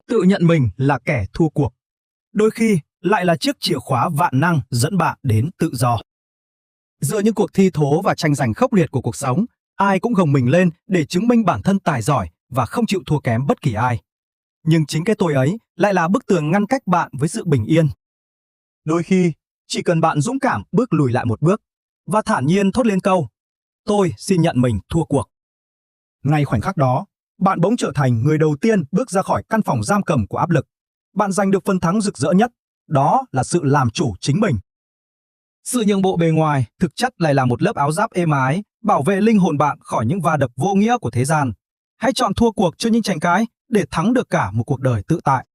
Tự nhận mình là kẻ thua cuộc, đôi khi lại là chiếc chìa khóa vạn năng dẫn bạn đến tự do. Giữa những cuộc thi thố và tranh giành khốc liệt của cuộc sống, ai cũng gồng mình lên để chứng minh bản thân tài giỏi và không chịu thua kém bất kỳ ai. Nhưng chính cái tôi ấy lại là bức tường ngăn cách bạn với sự bình yên. Đôi khi, chỉ cần bạn dũng cảm bước lùi lại một bước và thản nhiên thốt lên câu: "Tôi xin nhận mình thua cuộc." Ngay khoảnh khắc đó, bạn bỗng trở thành người đầu tiên bước ra khỏi căn phòng giam cầm của áp lực. Bạn giành được phần thắng rực rỡ nhất, đó là sự làm chủ chính mình. Sự nhượng bộ bề ngoài thực chất lại là một lớp áo giáp êm ái, bảo vệ linh hồn bạn khỏi những va đập vô nghĩa của thế gian. Hãy chọn thua cuộc cho những tranh cãi để thắng được cả một cuộc đời tự tại.